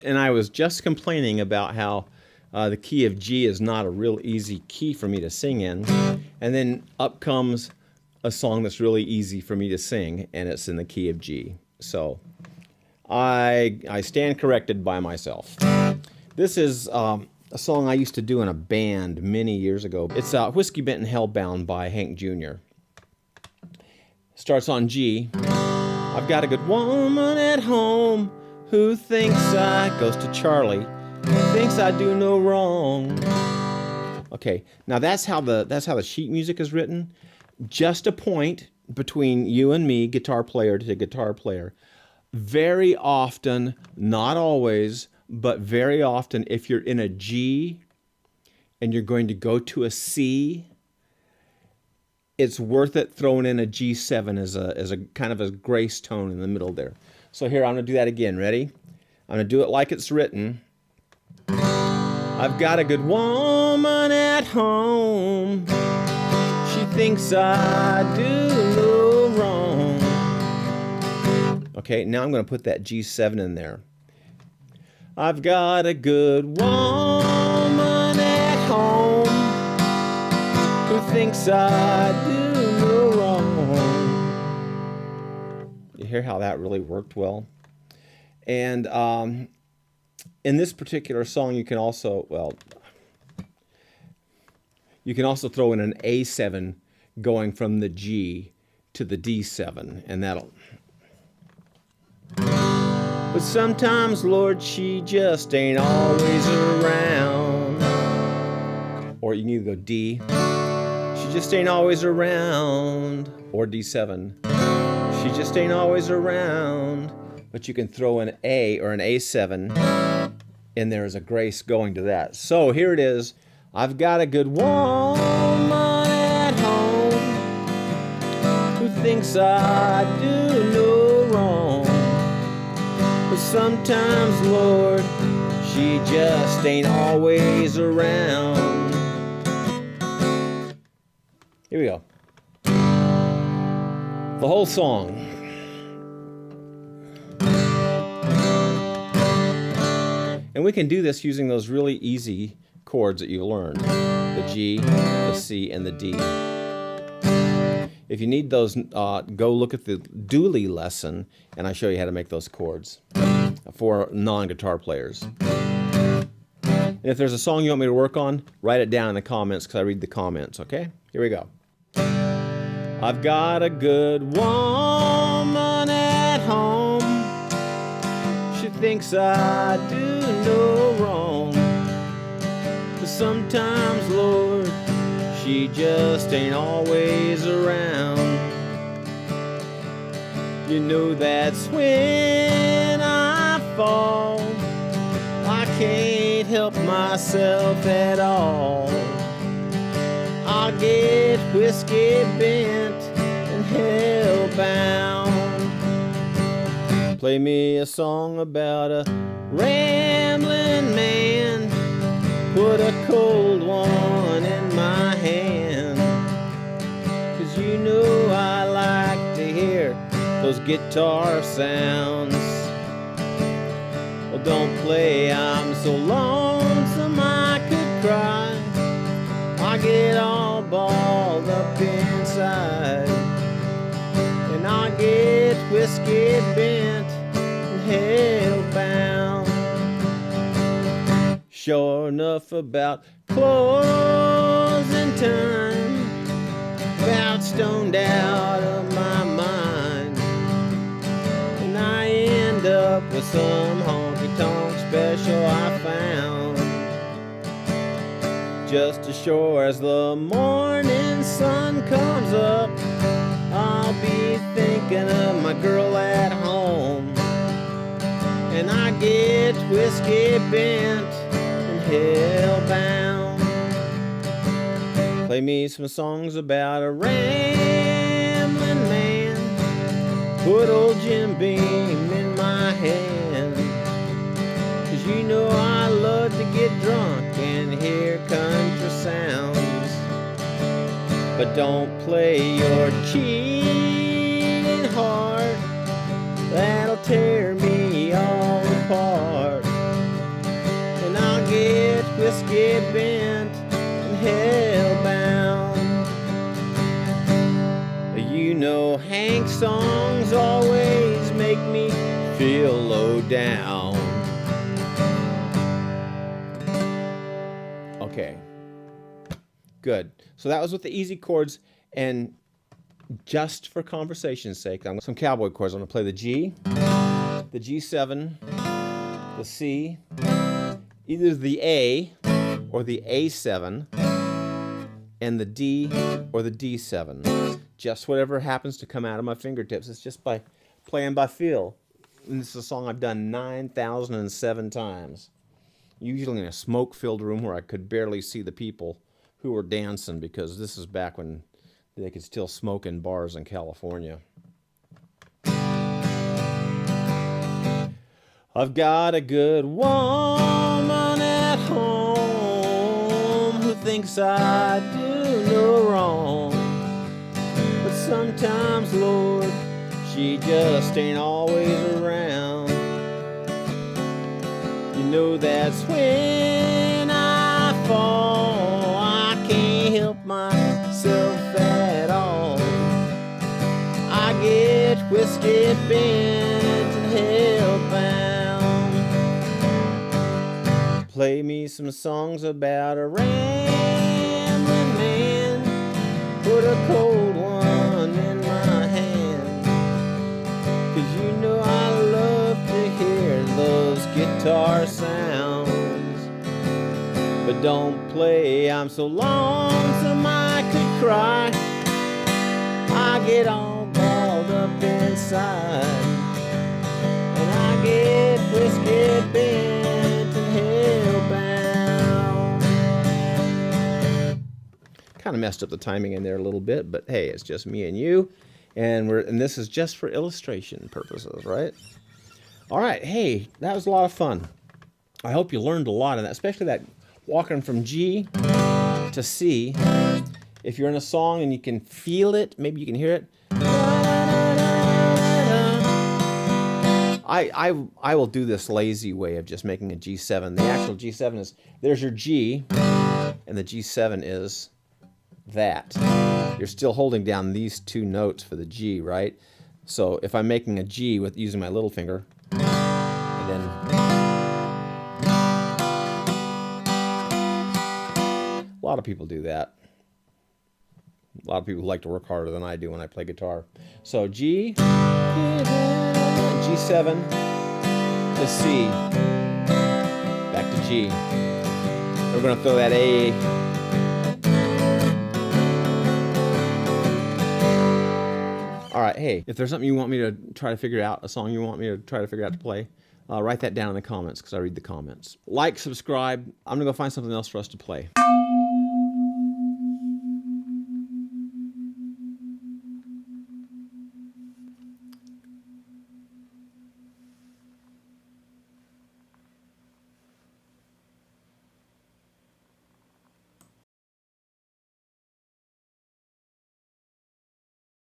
And I was just complaining about how the key of G is not a real easy key for me to sing in. And then up comes a song that's really easy for me to sing, and it's in the key of G. So I stand corrected by myself. This is a song I used to do in a band many years ago. It's Whiskey Bent and Hellbound by Hank Jr. Starts on G. I've got a good woman at home who thinks goes to Charlie, thinks I do no wrong. Okay, now that's how the sheet music is written. Just a point between you and me, guitar player to guitar player. Very often, not always, but very often, if you're in a G and you're going to go to a C, it's worth it throwing in a G7 as a kind of a grace tone in the middle there. So here, I'm going to do that again. Ready? I'm going to do it like it's written. I've got a good woman at home. She thinks I do no wrong. Okay, now I'm going to put that G7 in there. I've got a good woman at home who thinks I do no wrong. You hear how that really worked well? And in this particular song, you can also, you can also throw in an A7 going from the G to the D7, and that'll. But sometimes, Lord, she just ain't always around. Or you can either go D. She just ain't always around. Or D7. She just ain't always around. But you can throw an A or an A7 in there as a grace going to that. So here it is. I've got a good woman at home who thinks I do no wrong. But sometimes, Lord, she just ain't always around. Here we go. The whole song. And we can do this using those really easy chords that you learned. The G, the C, and the D. If you need those, go look at the Dooley lesson, and I show you how to make those chords for non-guitar players. And if there's a song you want me to work on, write it down in the comments, because I read the comments, okay? Here we go. I've got a good woman at home. She thinks I do no wrong. But sometimes, Lord, she just ain't always around. You know that's when I fall. I can't help myself at all. I get whiskey bent and hellbound. Play me a song about a rambling man. Put a cold one in my hand. 'Cause you know I like to hear those guitar sounds. Well, don't play, I'm so lonesome I could cry. I get all balled up inside. And I get whiskey bent and hellbound. Sure enough about closing time, about stoned out of my mind, and I end up with some honky-tonk special I found. Just as sure as the morning sun comes up, I'll be thinking of my girl at home. And I get whiskey bent and hellbound. Play me some songs about a rambling man. Put old Jim Beam in my hand. 'Cause you know I love to get drunk and hear country sounds. But don't play your cheating heart. That'll tear me all apart. whiskey bent and hell-bound. You know Hank's songs always make me feel low down. Okay, good. So that was with the easy chords, and just for conversation's sake, I'm some cowboy chords. I'm gonna play the G, the G7, the C, either the A or the A7, and the D or the D7. Just whatever happens to come out of my fingertips. It's just by playing by feel. And this is a song I've done 9,007 times. Usually in a smoke-filled room where I could barely see the people who were dancing, because this is back when they could still smoke in bars in California. I've got a good woman at home who thinks I do no wrong. But sometimes, Lord, she just ain't always around. You know that's when I fall. I can't help myself at all. I get whiskey bent and hell-bound. Play me some songs about a rambling man. Put a cold one in my hand. 'Cause you know I love to hear those guitar sounds. But don't play I'm so lonesome I could cry. I get all balled up inside. And I get whiskey bent and hell-bound. Kind of messed up the timing in there a little bit, but hey, it's just me and you. And this is just for illustration purposes, right? All right, hey, that was a lot of fun. I hope you learned a lot of that, especially that walking from G to C. If you're in a song and you can feel it, maybe you can hear it. I will do this lazy way of just making a G7. The actual G7 is, there's your G, and the G7 is that. You're still holding down these two notes for the G, right? So if I'm making a G with using my little finger, and then a lot of people do that. A lot of people like to work harder than I do when I play guitar. So G, G7 to C, back to G. We're going to throw that A. All right, hey, if there's something you want me to try to figure out, a song you want me to try to figure out to play, write that down in the comments, because I read the comments. Like, subscribe. I'm going to go find something else for us to play.